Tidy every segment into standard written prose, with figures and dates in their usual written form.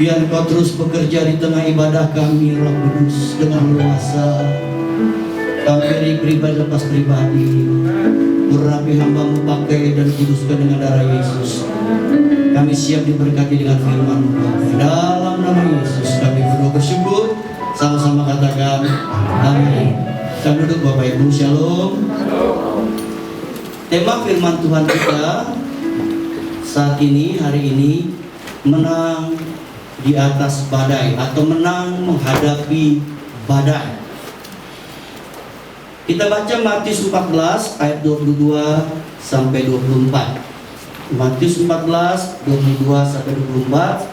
Biar Kau terus bekerja di tengah ibadah kami, Roh Kudus, dengan luasa. Kami beri pribadi lepas pribadi, urapi hamba-Mu, pakai dan kuduskan dengan darah Yesus. Kami siap diberkati dengan firman-Mu, Bapa. Dalam nama Yesus kami berdoa bersyukur. Sama-sama katakan amin. Kita duduk Bapak Ibu, shalom. Tema firman Tuhan kita saat ini, hari ini, menang di atas badai atau menang menghadapi badai. Kita baca Matius 14 ayat 22 sampai 24. Matius 14 22 sampai 24.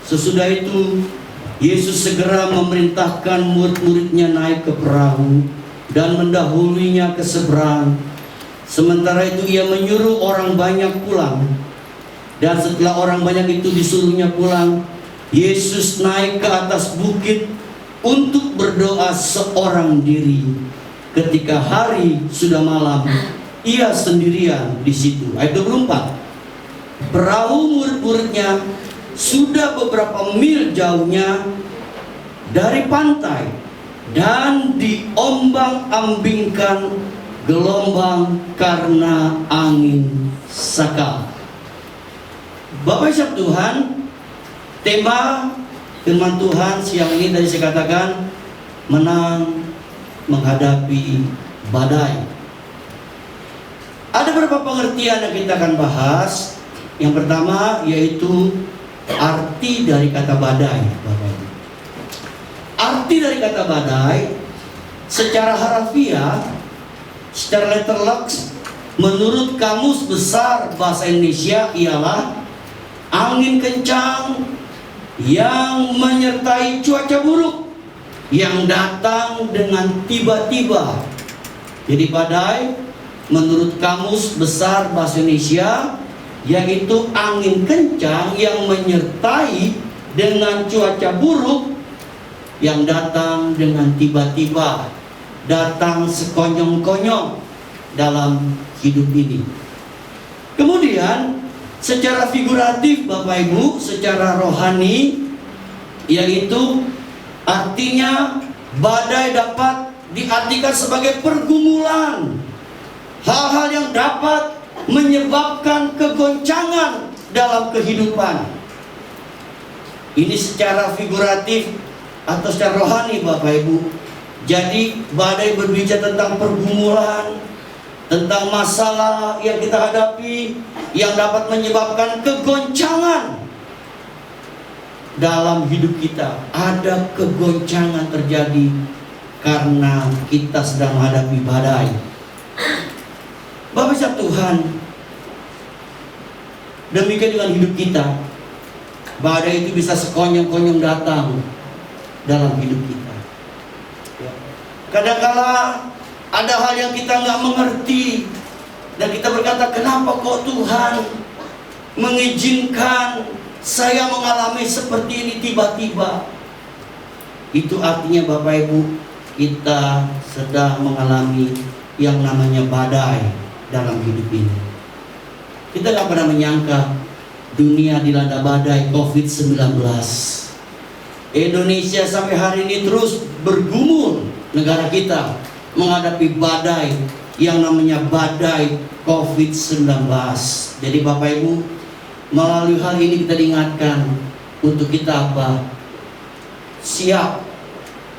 Sesudah itu Yesus segera memerintahkan murid-muridnya naik ke perahu dan mendahulunya ke seberang. Sementara itu ia menyuruh orang banyak pulang. Dan setelah orang banyak itu disuruhnya pulang, Yesus naik ke atas bukit untuk berdoa seorang diri. Ketika hari sudah malam, ia sendirian di situ. Ayat 24. Perahu murid-muridnya sudah beberapa mil jauhnya dari pantai dan diombang-ambingkan gelombang karena angin sakal. Bapak Ibu Tuhan, tema firman Tuhan siang ini tadi saya katakan menang menghadapi badai. Ada beberapa pengertian yang kita akan bahas. Yang pertama yaitu arti dari kata badai, Bapak Ibu. Arti dari kata badai secara harafiah, secara letterlux, menurut Kamus Besar Bahasa Indonesia ialah angin kencang yang menyertai cuaca buruk yang datang dengan tiba-tiba. Jadi badai menurut Kamus Besar Bahasa Indonesia yaitu angin kencang yang menyertai dengan cuaca buruk yang datang dengan tiba-tiba, datang sekonyong-konyong dalam hidup ini. Kemudian secara figuratif Bapak Ibu, secara rohani, yaitu artinya badai dapat diartikan sebagai pergumulan, hal-hal yang dapat menyebabkan kegoncangan dalam kehidupan. Ini secara figuratif atau secara rohani Bapak Ibu. Jadi badai berbicara tentang pergumulan, tentang masalah yang kita hadapi yang dapat menyebabkan kegoncangan dalam hidup kita. Ada kegoncangan terjadi karena kita sedang menghadapi badai. Bapak Ibu Tuhan, demikian dengan hidup kita. Badai itu bisa sekonyong-konyong datang dalam hidup kita. Kadang-kala ada hal yang kita nggak mengerti dan kita berkata, kenapa kok Tuhan mengizinkan saya mengalami seperti ini tiba-tiba? Itu artinya Bapak Ibu, kita sedang mengalami yang namanya badai dalam hidup ini. Kita nggak pernah menyangka dunia dilanda badai COVID-19. Indonesia sampai hari ini terus bergumul, negara kita menghadapi badai yang namanya badai COVID-19. Jadi Bapak Ibu, melalui hal ini kita diingatkan untuk kita apa? Siap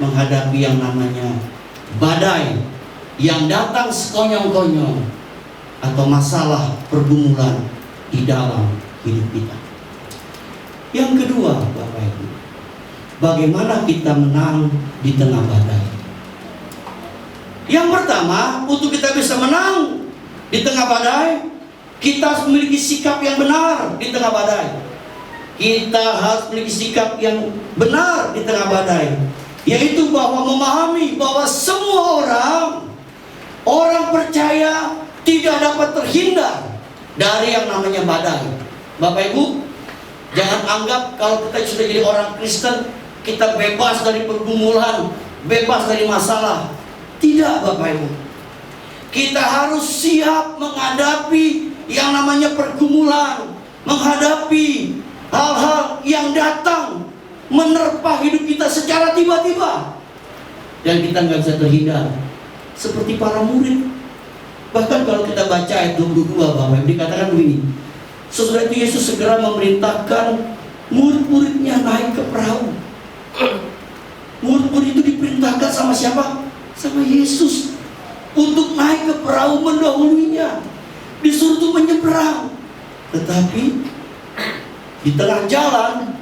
menghadapi yang namanya badai yang datang sekonyong-konyong atau masalah pergumulan di dalam hidup kita. Yang kedua Bapak Ibu, bagaimana kita menang di tengah badai? Yang pertama, untuk kita bisa menang di tengah badai, kita harus memiliki sikap yang benar di tengah badai. Kita harus memiliki sikap yang benar di tengah badai, yaitu bahwa memahami bahwa semua orang percaya tidak dapat terhindar dari yang namanya badai. Bapak Ibu, jangan anggap kalau kita sudah jadi orang Kristen, kita bebas dari pergumulan, bebas dari masalah. Tidak Bapak Ibu, kita harus siap menghadapi yang namanya pergumulan, menghadapi hal-hal yang datang menerpa hidup kita secara tiba-tiba, dan kita nggak bisa terhindar. Seperti para murid. Bahkan kalau kita baca ayat 22 Bapak, dikatakan begini, sesudah itu Yesus segera memerintahkan murid-muridnya naik ke perahu. Murid-murid itu diperintahkan sama siapa? Sama Yesus, untuk naik ke perahu mendahulunya. Disuruh untuk menyeberang. Tetapi di tengah jalan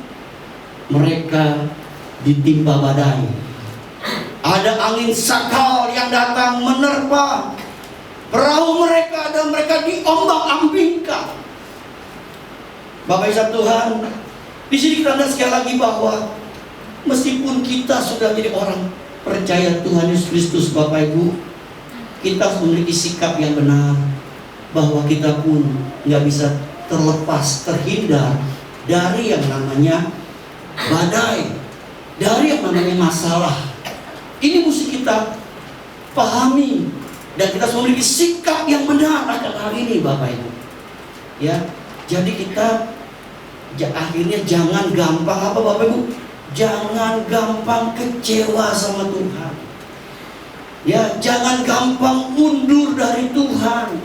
mereka ditimpa badai. Ada angin sakal yang datang menerpa perahu mereka, dan mereka diombang-ambingkan. Bapak Ibu Tuhan, di sini kita lihat sekali lagi bahwa meskipun kita sudah jadi orang percaya Tuhan Yesus Kristus, Bapak Ibu, kita harus memiliki sikap yang benar, bahwa kita pun nggak bisa terlepas, terhindar dari yang namanya badai, dari yang namanya masalah. Ini mesti kita pahami. Dan kita harus memiliki sikap yang benar akan hal ini, Bapak Ibu. Ya, jadi kita akhirnya jangan gampang apa, Bapak Ibu? Jangan gampang kecewa sama Tuhan. Ya, jangan gampang mundur dari Tuhan.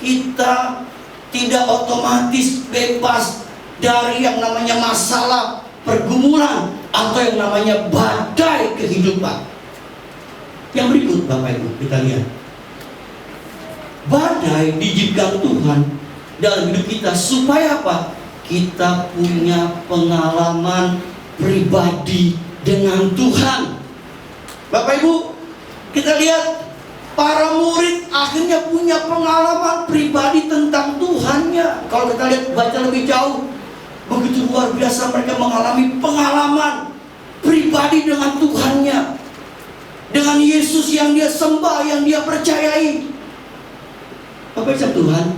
Kita tidak otomatis bebas dari yang namanya masalah, pergumulan, atau yang namanya badai kehidupan. Yang berikut, Bapak Ibu, kita lihat. Badai diizinkan Tuhan dalam hidup kita supaya apa? Kita punya pengalaman pribadi dengan Tuhan. Bapak Ibu, kita lihat para murid akhirnya punya pengalaman pribadi tentang Tuhannya. Kalau kita lihat, baca lebih jauh, begitu luar biasa mereka mengalami pengalaman pribadi dengan Tuhannya, dengan Yesus yang dia sembah, yang dia percayai. Bapak Ibu Tuhan,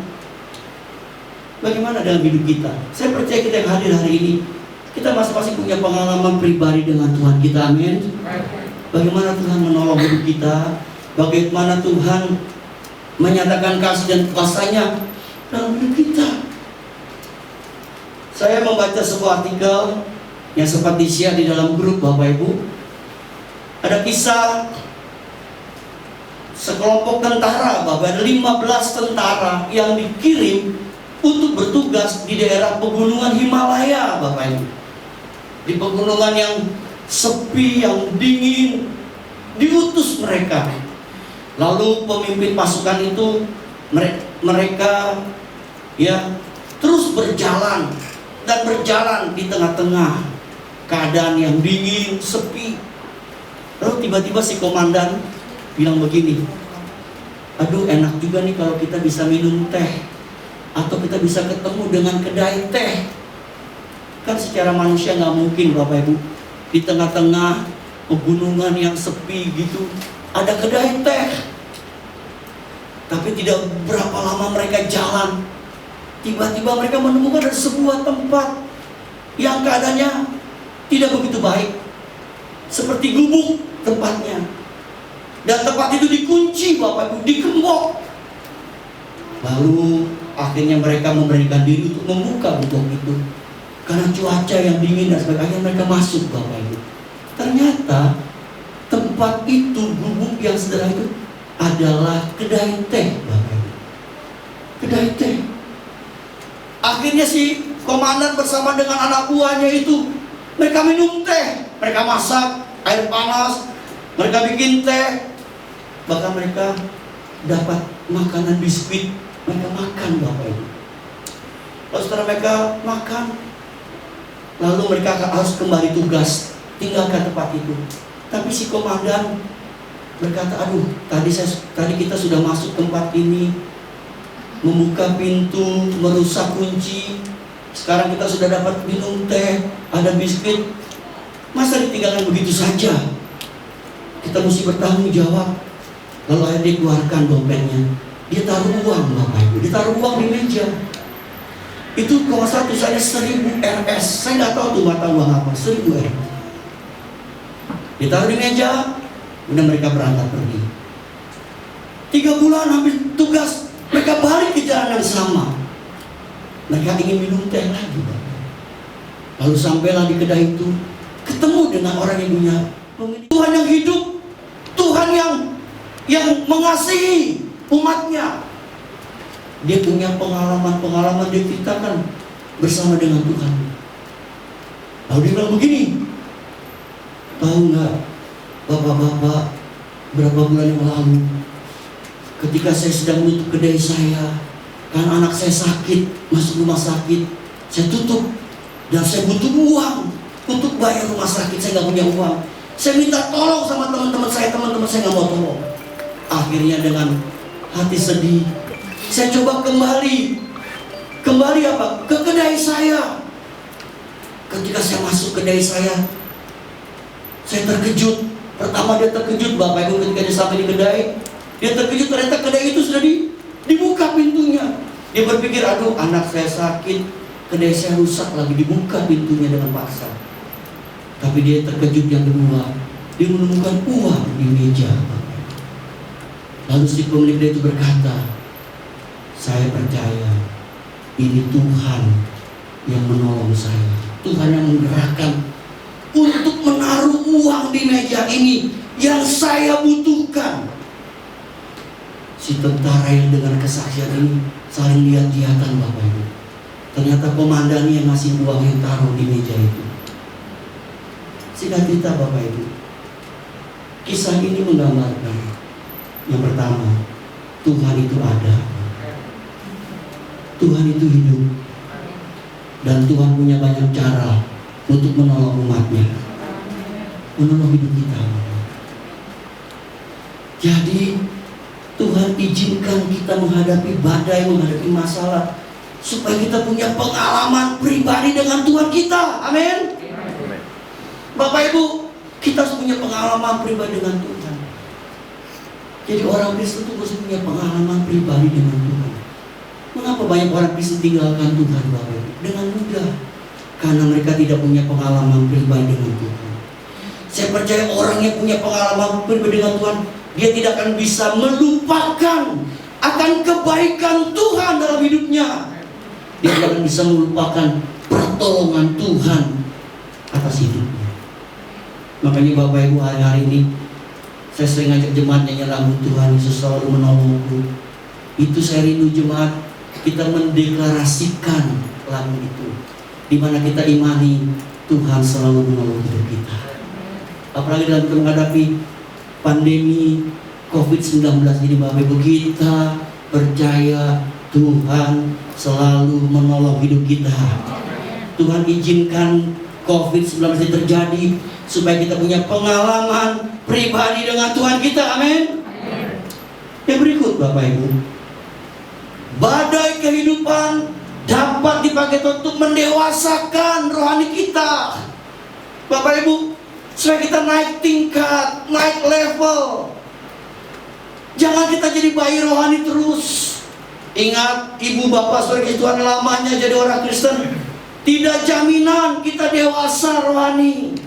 bagaimana dalam hidup kita? Saya percaya kita yang hadir hari ini, kita masing-masing punya pengalaman pribadi dengan Tuhan kita, amin. Bagaimana Tuhan menolong hidup kita, bagaimana Tuhan menyatakan kasih dan kuasa-Nya dalam hidup kita. Saya membaca sebuah artikel yang sempat di-share di dalam grup Bapak Ibu. Ada kisah sekelompok tentara, Bapak, ada 15 tentara yang dikirim untuk bertugas di daerah pegunungan Himalaya, Bapak Ibu. Di pegunungan yang sepi, yang dingin, diutus mereka. Lalu pemimpin pasukan itu mereka ya terus berjalan dan berjalan di tengah-tengah keadaan yang dingin, sepi. Lalu tiba-tiba si komandan bilang begini, aduh enak juga nih kalau kita bisa minum teh, atau kita bisa ketemu dengan kedai teh. Kan secara manusia nggak mungkin, Bapak Ibu, di tengah-tengah pegunungan yang sepi gitu ada kedai teh. Tapi tidak berapa lama mereka jalan, tiba-tiba mereka menemukan ada sebuah tempat yang keadaannya tidak begitu baik, seperti gubuk tempatnya. Dan tempat itu dikunci, Bapak Ibu, digembok. Lalu akhirnya mereka memberanikan diri untuk membuka gembok itu, karena cuaca yang dingin dan sebagainya. Mereka masuk, Bapak Ibu. Ternyata tempat itu, gubuk yang sederhana itu adalah kedai teh, Bapak Ibu. Kedai teh. Akhirnya si komandan bersama dengan anak buahnya itu, mereka minum teh, mereka masak air panas, mereka bikin teh, bahkan mereka dapat makanan biskuit, mereka makan, Bapak Ibu. Lalu setelah mereka makan, lalu mereka harus kembali tugas, tinggalkan tempat itu. Tapi si komandan berkata, aduh, tadi kita sudah masuk tempat ini, membuka pintu, merusak kunci. Sekarang kita sudah dapat minum teh, ada biskuit. Masa ditinggalkan begitu saja? Kita mesti bertanggung jawab. Lalu akhirnya dia keluarkan dompetnya. Dia taruh uang, Bapak Ibu. Dia taruh uang di meja. Itu kalau satu saya 1000 RS. Saya nggak tahu tuh mata uang apa. 1000 RS. Ditaruh di meja. Kemudian mereka berangkat pergi. 3 bulan habis tugas, mereka balik ke jalan yang sama. Mereka ingin minum teh lagi, Bapak. Lalu sampailah di kedai itu. ketemu dengan orang yang punya Tuhan yang hidup, Tuhan yang mengasihi umatnya. Dia punya pengalaman-pengalaman, dia ceritakan bersama dengan Tuhan. Lalu dia bilang begini, tahu nggak bapak-bapak, berapa bulan yang lalu ketika saya sedang menutup kedai saya, karena anak saya sakit, masuk rumah sakit, saya tutup dan saya butuh uang untuk bayar rumah sakit, saya nggak punya uang. Saya minta tolong sama teman-teman saya nggak mau tolong. Akhirnya dengan hati sedih, saya coba kembali apa? Ke kedai saya. Ketika saya masuk kedai saya terkejut. Pertama dia terkejut, Bapak Ibu, ketika dia sampai di kedai, dia terkejut ternyata kedai itu sudah dibuka pintunya. Dia berpikir, aduh anak saya sakit, kedai saya rusak lagi, dibuka pintunya dengan paksa. Tapi dia terkejut yang kedua, dia menemukan uang di meja. Lalu si pemilik kedai itu berkata, saya percaya ini Tuhan yang menolong saya, Tuhan yang menggerakkan untuk menaruh uang di meja ini yang saya butuhkan. Si tentara yang dengan kesaksian ini saling lihat-lihatan, Bapak Ibu. Ternyata komandannya yang ngasih uang yang taruh di meja itu. Singkat cerita, Bapak Ibu, kisah ini menggambarkan yang pertama, Tuhan itu ada, Tuhan itu hidup, dan Tuhan punya banyak cara untuk menolong umatnya, menolong hidup kita. Jadi Tuhan izinkan kita menghadapi badai, menghadapi masalah, supaya kita punya pengalaman pribadi dengan Tuhan kita. Amin. Bapak Ibu, kita harus punya pengalaman pribadi dengan Tuhan. Jadi orang Kristen itu harus punya pengalaman pribadi dengan Tuhan. Mengapa banyak orang Kristen tinggalkan Tuhan, Bapak Ibu? Dengan mudah, karena mereka tidak punya pengalaman pribadi dengan Tuhan. Saya percaya orang yang punya pengalaman pribadi dengan Tuhan, dia tidak akan bisa melupakan akan kebaikan Tuhan dalam hidupnya. Dia tidak akan bisa melupakan pertolongan Tuhan atas hidupnya. Makanya Bapak Ibu, hari-hari ini saya sering ngajak jemaat nyanyi lagu Tuhan Yesus selalu menolongku. Itu saya rindu jemaat, kita mendeklarasikan lagu itu, di mana kita imani Tuhan selalu menolong hidup kita. Apalagi dalam kita menghadapi pandemi COVID-19 ini, Bapak Ibu, kita percaya Tuhan selalu menolong hidup kita. Tuhan izinkan COVID-19 ini terjadi supaya kita punya pengalaman pribadi dengan Tuhan kita. Amin. Yang berikut, Bapak Ibu, badai kehidupan dapat dipakai untuk mendewasakan rohani kita, Bapak Ibu, supaya kita naik tingkat, naik level. Jangan kita jadi bayi rohani terus. Ingat, ibu bapak saudara Tuhan lamanya jadi orang Kristen tidak jaminan kita dewasa rohani.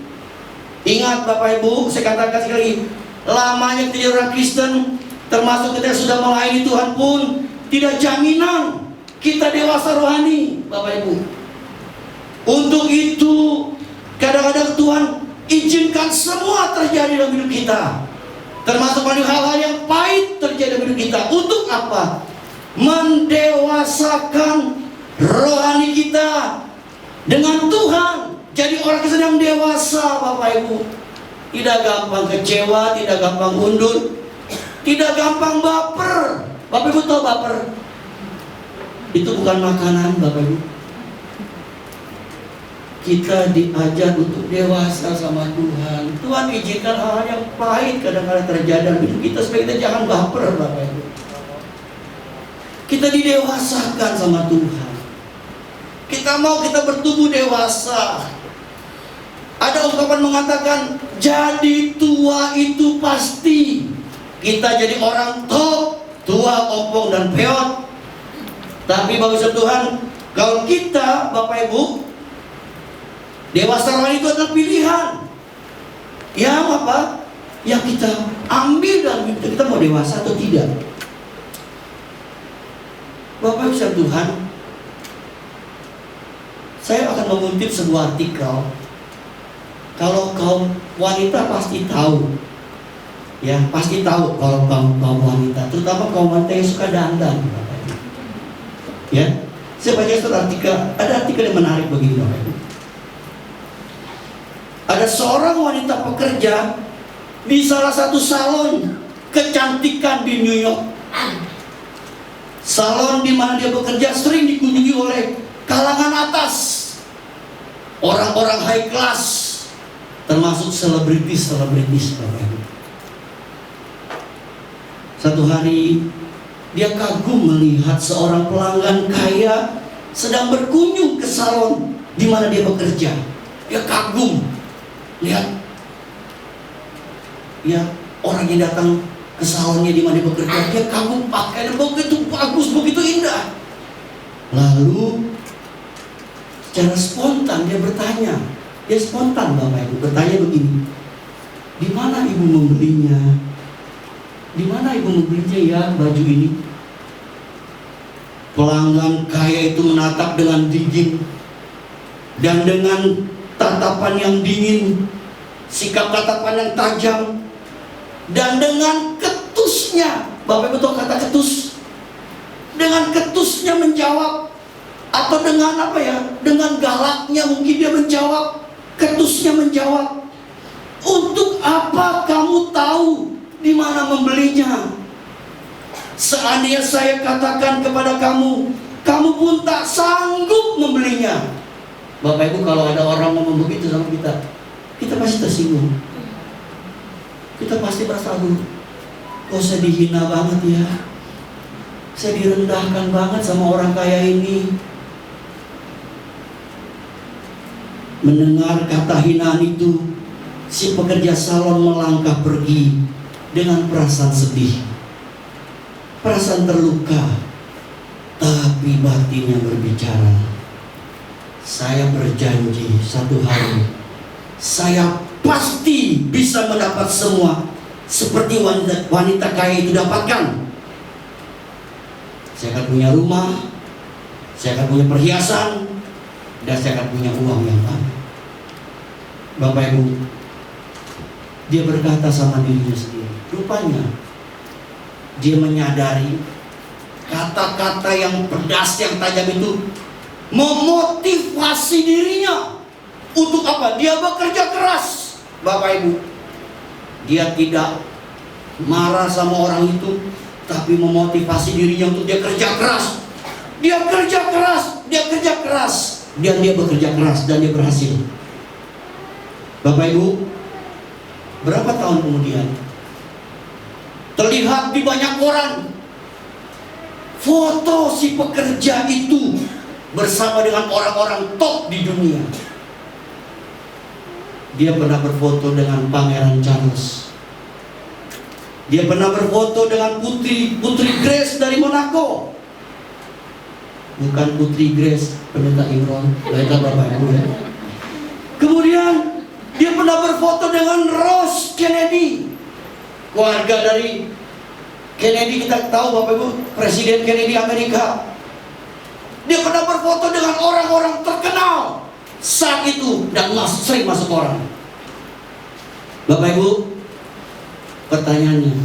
Ingat Bapak Ibu, saya katakan sekali lagi, lamanya kita jadi orang Kristen, termasuk kita sudah melayani Tuhan pun, tidak jaminan kita dewasa rohani, Bapak Ibu. Untuk itu, kadang-kadang Tuhan izinkan semua terjadi dalam hidup kita, termasuk hal-hal yang pahit terjadi dalam hidup kita. Untuk apa? Mendewasakan rohani kita dengan Tuhan. Jadi orang Kristen yang dewasa, Bapak Ibu, tidak gampang kecewa, tidak gampang mundur, tidak gampang baper. Bapak Ibu tahu baper itu bukan makanan, Bapak Ibu. Kita diajar untuk dewasa sama Tuhan. Tuhan izinkan hal-hal yang pahit kadang-kadang terjadi dalam hidup kita supaya kita jangan baper, Bapak Ibu. Kita didewasakan sama Tuhan. Kita mau kita bertumbuh dewasa. Ada ungkapan mengatakan, jadi tua itu pasti. Kita jadi orang top, tua, ompong, dan peot. Tapi bagus Tuhan, kalau kita, Bapak Ibu, dewasa rohani itu adalah pilihan. Yang apa? Yang kita ambil dalam hidup kita, mau dewasa atau tidak. Bapak Ibu Tuhan, saya akan mengutip sebuah artikel Kalau kaum wanita pasti tahu, ya pasti tahu kalau kaum wanita, terutama kaum wanita yang suka dandan, ya. Saya baca satu artikel, ada artikel yang menarik begini, Bapak Ibu. Ada seorang wanita pekerja di salah satu salon kecantikan di New York. Salon di mana dia bekerja sering dikunjungi oleh kalangan atas, orang-orang high class, termasuk selebritis. Satu hari dia kagum melihat seorang pelanggan kaya sedang berkunjung ke salon di mana dia bekerja. Dia kagum lihat, ya, orang yang datang ke salonnya di mana dia bekerja. Dia kagum pakaian begitu bagus, begitu indah. Lalu secara spontan dia bertanya, dia spontan Bapak Ibu bertanya begini, di mana ibu membelinya? Di mana ibu membelinya ya baju ini? Pelanggan kaya itu menatap dengan dingin dan dengan tatapan yang dingin, sikap tatapan yang tajam, dan dengan ketusnya. Bapak Ibu tahu kata ketus? Dengan ketusnya menjawab, atau dengan apa ya? Dengan galaknya mungkin dia menjawab. Ketusnya menjawab, untuk apa kamu tahu di mana membelinya? Seandainya saya katakan kepada kamu, kamu pun tak sanggup membelinya. Bapak Ibu, kalau ada orang ngomong begitu sama kita, kita pasti tersinggung. Kita pasti merasa, aduh, kok saya dihina banget ya, saya direndahkan banget sama orang kaya ini. Mendengar kata hinaan itu, si pekerja salon melangkah pergi dengan perasaan sedih, perasaan terluka. Tapi batinnya berbicara, saya berjanji satu hari saya pasti bisa mendapat semua seperti wanita kaya itu dapatkan. Saya akan punya rumah, saya akan punya perhiasan, dan saya akan punya uang yang banyak. Bapak Ibu, dia berkata sama dirinya sendiri. Rupanya dia menyadari kata-kata yang pedas, yang tajam itu memotivasi dirinya. Untuk apa? Dia bekerja keras. Bapak Ibu, dia tidak marah sama orang itu, tapi memotivasi dirinya untuk dia kerja keras. Dia kerja keras, dan dia bekerja keras, dan dia berhasil. Bapak Ibu, berapa tahun kemudian terlihat di banyak koran foto si pekerja itu bersama dengan orang-orang top di dunia. Dia pernah berfoto dengan Pangeran Charles. Dia pernah berfoto dengan Putri Grace dari Monaco. Bukan Putri Grace Pendeta Imron, baiklah Bapak Ibu ya. Kemudian dia pernah berfoto dengan Rose Kennedy, keluarga dari Kennedy. Kita tahu Bapak Ibu, Presiden Kennedy Amerika. Dia pernah berfoto dengan orang-orang terkenal saat itu dan sering masuk orang. Bapak Ibu, pertanyaannya,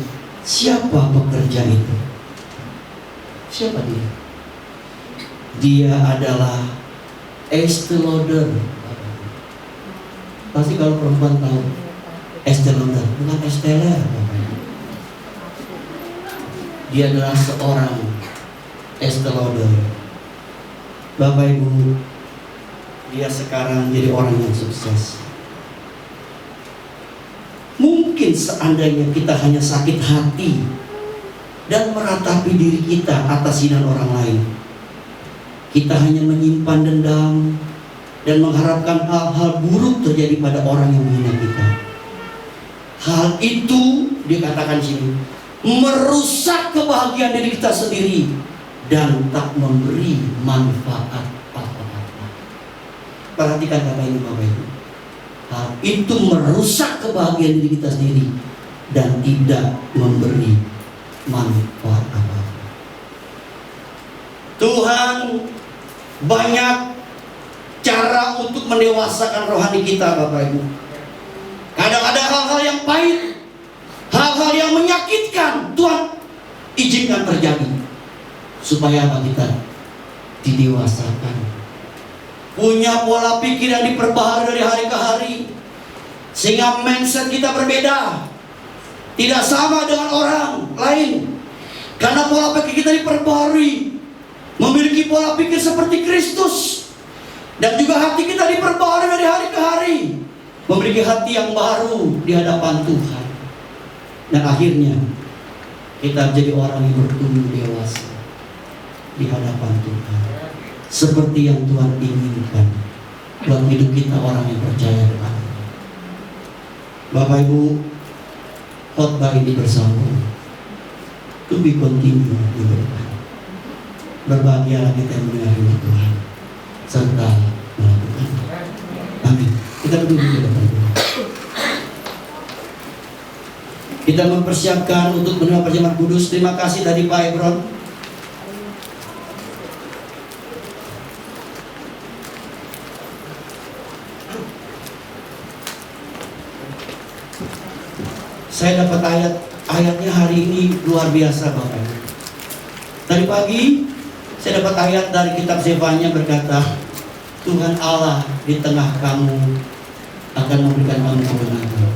siapa pekerja itu? Siapa dia? Dia adalah Estée Lauder. Pasti kalau perempuan tahu Estée Lauder, bukan Estelle. Dia adalah seorang Estée Lauder. Bapak Ibu, dia sekarang jadi orang yang sukses. Mungkin seandainya kita hanya sakit hati dan meratapi diri kita atas hinaan orang lain, kita hanya menyimpan dendam dan mengharapkan hal-hal buruk terjadi pada orang yang menghina kita. Hal itu dikatakan sini merusak kebahagiaan diri kita sendiri dan tak memberi manfaat apa-apa. Perhatikan kata ini Bapak Ibu. Hal itu merusak kebahagiaan diri kita sendiri dan tidak memberi manfaat apa-apa. Tuhan banyak cara untuk mendewasakan rohani kita Bapak Ibu. pahit, hal-hal yang menyakitkan, Tuhan izinkan terjadi supaya apa? Kita didewasakan, punya pola pikir yang diperbaharui dari hari ke hari, sehingga mindset kita berbeda, tidak sama dengan orang lain, karena pola pikir kita diperbaharui, memiliki pola pikir seperti Kristus. Dan juga hati kita diperbaharui dari hari ke hari, memiliki hati yang baru di hadapan Tuhan. Dan akhirnya kita menjadi orang yang bertumbuh dewasa di hadapan Tuhan, seperti yang Tuhan inginkan buat hidup kita, orang yang percaya kepada. Bapak Ibu, khotbah ini bersambung, to be continue di depan. Berbahagialah kita yang mendengar firman Tuhan serta melakukan. Amin. Kita berdiri di depan. Kita mempersiapkan untuk menerima perjamuan kudus. Terima kasih tadi Pak Ebron. Saya dapat ayatnya hari ini luar biasa Bapak. Tadi pagi saya dapat ayat dari kitab Zefanya berkata, Tuhan Allah di tengah kamu akan memberikan kamu kemenangan.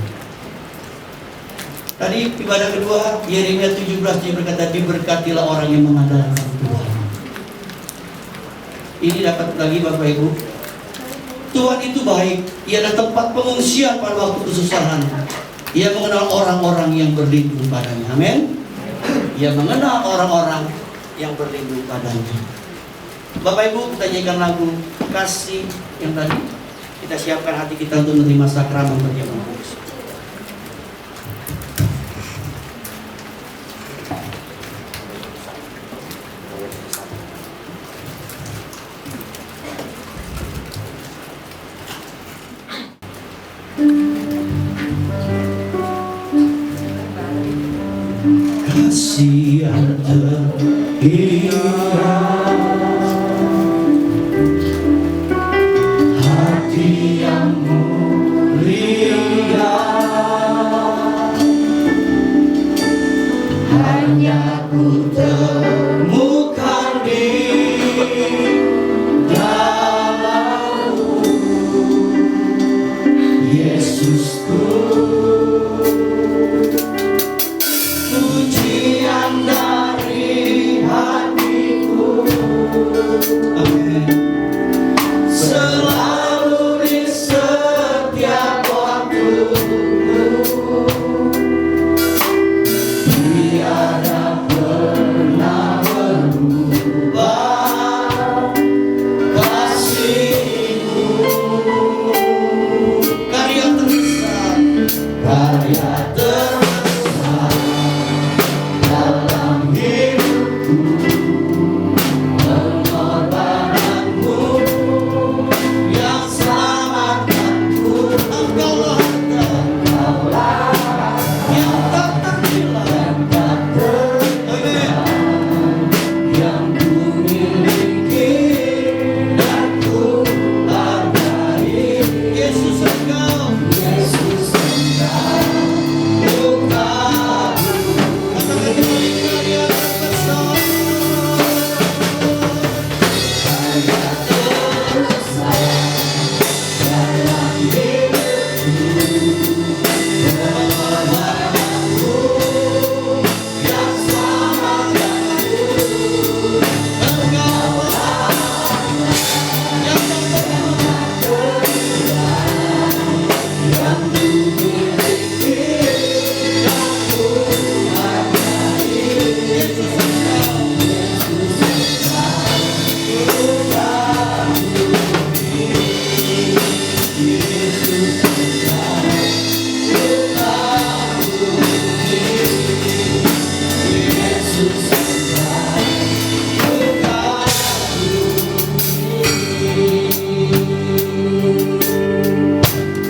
Tadi ibadah kedua Yeremia 17 dia berkata, diberkatilah orang yang mengandalkan Tuhan. Ini dapat lagi Bapak Ibu, Tuhan itu baik. Ia ada tempat pengungsian pada waktu kesusahan. Ia mengenal orang-orang yang berlindung padanya. Amin. Ia mengenal orang-orang yang berlindung padanya. Bapak Ibu, kita nyanyikan lagu kasih yang tadi. Kita siapkan hati kita untuk menerima sakramen perjamuan kudus. Kasih yang terhirap, hati yang mulia, hanya ku temukan di dalam-Mu, Yesusku. Pujian dari hatiku, amin. Selalu di setiap waktumu, tiada pernah berubah kasih-Mu. Karya terbesar, karya terbesar dalam hidupku, pengorbananmu yang selamatkanku. Engkaulah yang tak ternilai, yang ku miliki dan ku hargai. Yesus Engkau, Yesus Engkau, bukan. Katakan kembali karya terbesar, karya terbesar dalam hidupku, pengorbananmu yang selamatkanku. Engkaulah yang tak ternilai, yang ku miliki dan ku hargai. Yesus Engkau,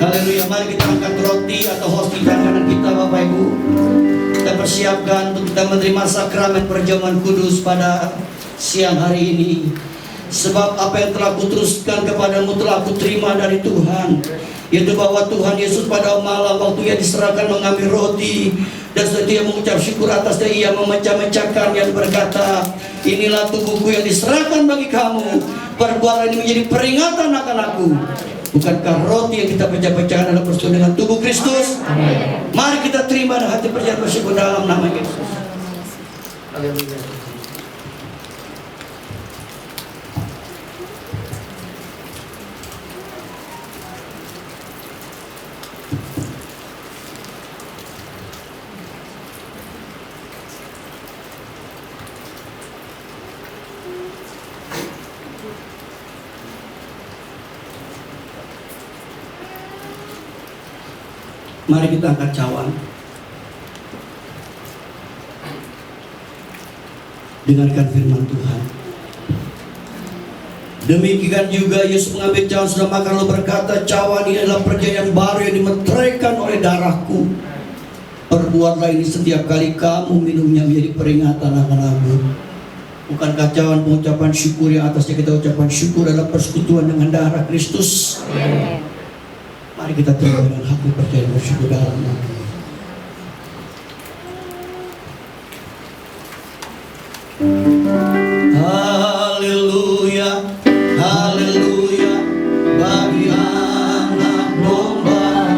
haleluya. Mari kita angkat roti atau hosti kanan kita Bapak Ibu. Kita persiapkan untuk kita menerima sakramen perjamuan kudus pada siang hari ini. Sebab apa yang telah kuteruskan kepadamu telah kuterima dari Tuhan, yaitu bahwa Tuhan Yesus pada malam waktu ia diserahkan mengambil roti, dan setelah itu ia mengucap syukur atasnya, ia memecah-mecahkan dan berkata, inilah tubuhku yang diserahkan bagi kamu, perbuatan ini menjadi peringatan akan aku. Bukankah roti yang kita pecah-pecahkan adalah persetujuan dengan tubuh Kristus? Amin. Mari kita terima dengan hati percaya bersyukur dalam nama Yesus. Haleluya. Mari kita angkat cawan. Dengarkan firman Tuhan. Demikian juga Yesus mengambil cawan sudah makan lalu berkata, cawan ini adalah perjanjian baru yang dimeteraikan oleh darahku. Perbuatlah ini setiap kali kamu minumnya menjadi peringatan akan aku. Bukankah cawan pengucapan syukur yang atasnya kita ucapan syukur adalah persekutuan dengan darah Kristus? Amen. Mari kita terima dengan hati percaya bersyukur dalam nama. Haleluya, haleluya, bagi anak domba.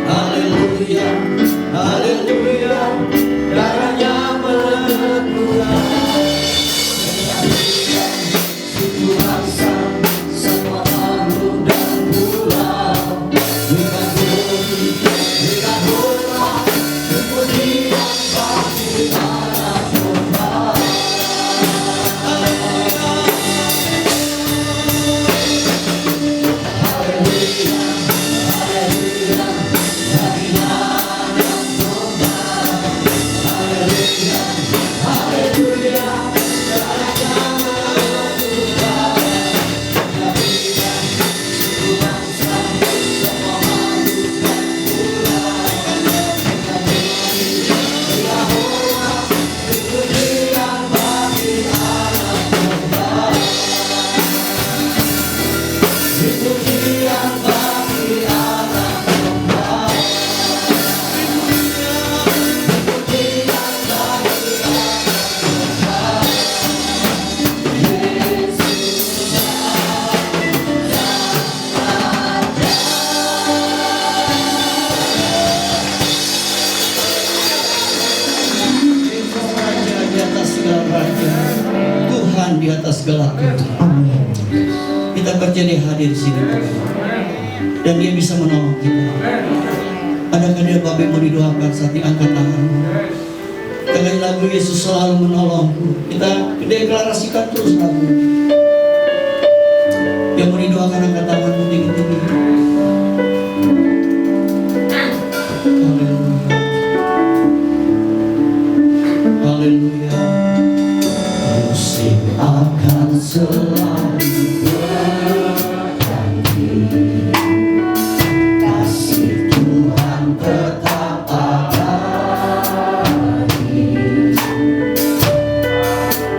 Haleluya, haleluya, darahnya berguna. Tuhan di atas segala Tuhan. Kita percaya Dia hadir di sini, dan Dia bisa menolong kita. Adakah dia Bapak mau didoakan saat ini? Angkat tanganmu. Dengan lagu Yesus selalu menolongku. Kita deklarasikan terus lagu. Yang mau didoakan angkat tanganmu tinggi-tinggi. Haleluya. Haleluya. Musik akan selalu berganti. Kasih Tuhan tetap abadi.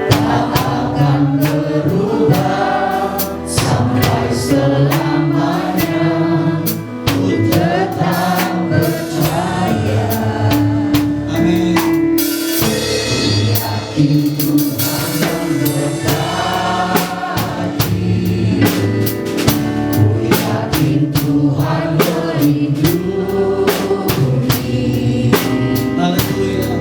Tak akan berubah sampai selamanya. Ku tetap percaya. Amin. Yakin Tuhan memberkati. Ku yakin Tuhan melindungi. Haleluya.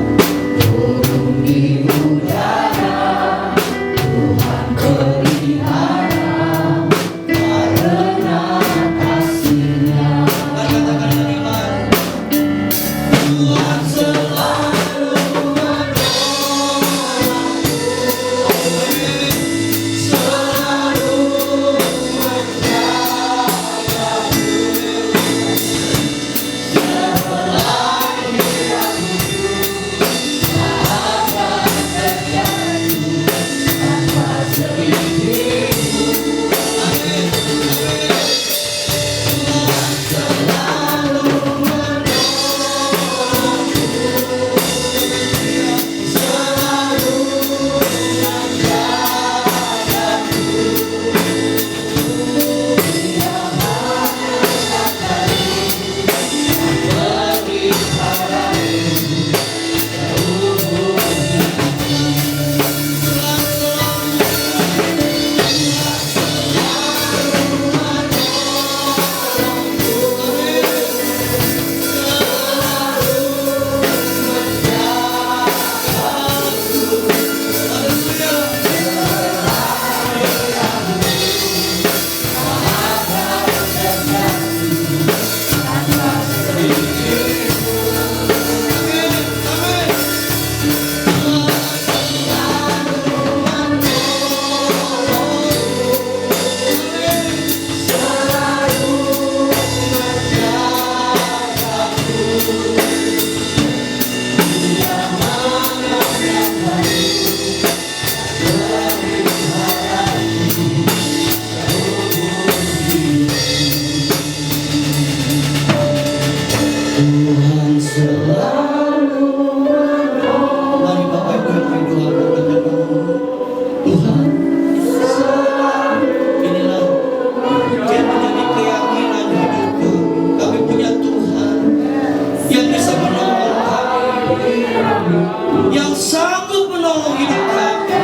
Turun di udara, Tuhan pelihara karena kasih-Nya. Katakan iman. Tuhan selalu menolong. menolong hidup kami,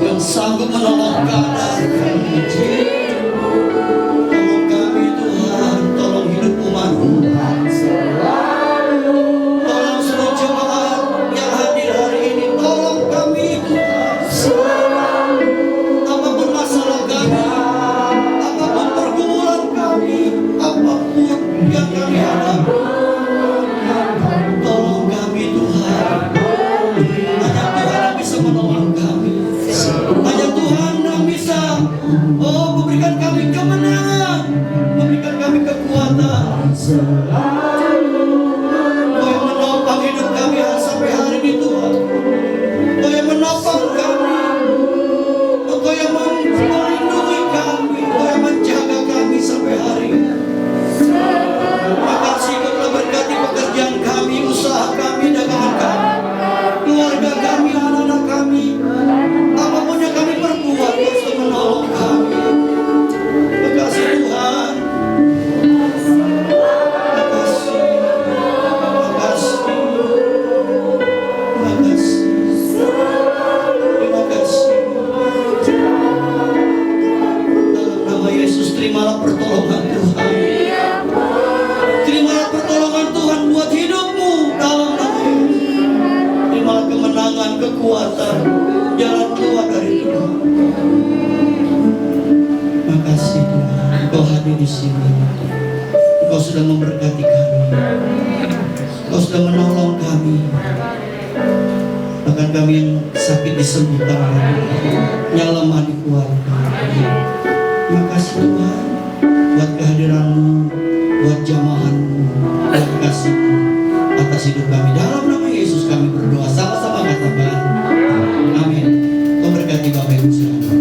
yang sanggup menolong keadaan kami. Tolong kami Tuhan, tolong hidup umat-Mu. Tolong seluruh jemaat yang hadir hari ini, tolong kami Tuhan. Apapun masalah kami, apapun pergumulan kami, apapun yang kami hadapi, tolong kami Tuhan. Hanya Tuhan yang bisa menolong kami. Hanya Tuhan yang bisa memberikan kami kemenangan, memberikan kami kekuatan. Kau yang menopang hidup kami sampai hari ini Tuhan. Kau yang menopang kami, Kau yang melindungi kami, Kau yang menjaga kami sampai hari ini. Terima kasih Kau telah berkati pekerjaan kami, usaha kami, dagangan kami, keluarga kami, anak-anak kami. Apapun yang kami perbuat, Kau sudah menolong kami. Terima kasih Tuhan. Terima kasih. Terima kasih. Terima kasih. Terima kasih. Dalam nama Yesus, terimalah pertolongan Tuhan. Terimalah pertolongan Tuhan buat hidupmu dalam nama Yesus. Terimalah kemenangan, kekuatan, jalan keluar dari Tuhan. Terima kasih Tuhan, Engkau hadir di sini. Engkau sudah memberkati kami. Engkau sudah menolong kami. Bahkan kami yang sakit disembuhkan, yang lemah dikuatkan. Terima kasih Tuhan buat kehadiran-Mu, buat jamahan-Mu, buat kasih-Mu atas hidup kami. Dalam nama Yesus kami berdoa, sama-sama katakan amin. Kau berkati Bapak Ibu sekalian.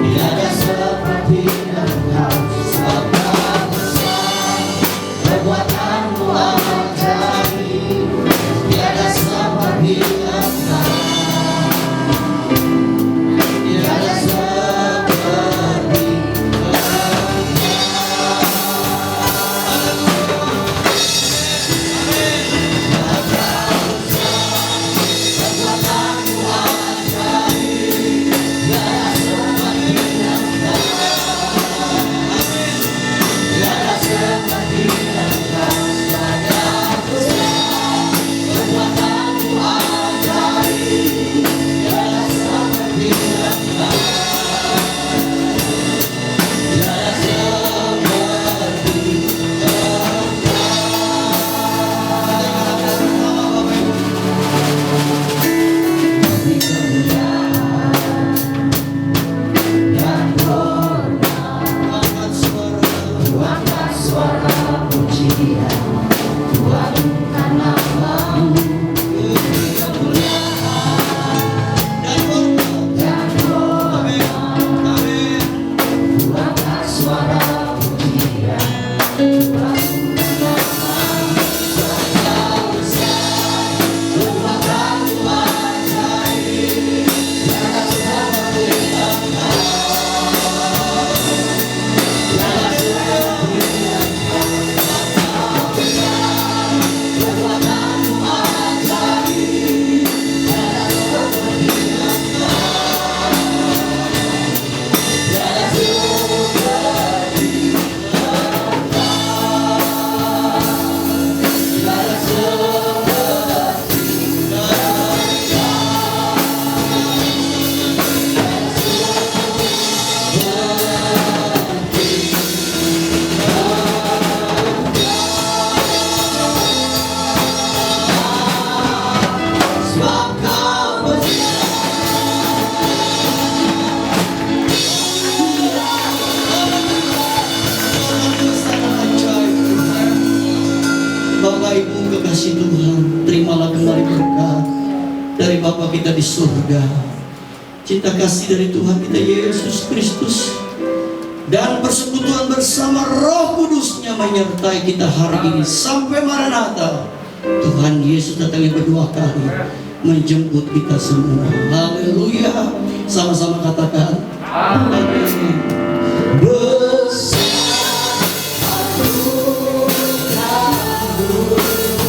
Tiada seperti Engkau, sebab Kau besar, perbuatan-Mu ajaib. Tiada seperti Engkau, tiada seperti kasih Tuhan, terimalah kembali berkat dari Bapa kita di surga, cinta kasih dari Tuhan kita Yesus Kristus, dan persekutuan bersama Roh Kudus-Nya menyertai kita hari ini sampai Maranatha. Tuhan Yesus datang yang kedua kali menjemput kita semua. Haleluya. Sama-sama katakan amin.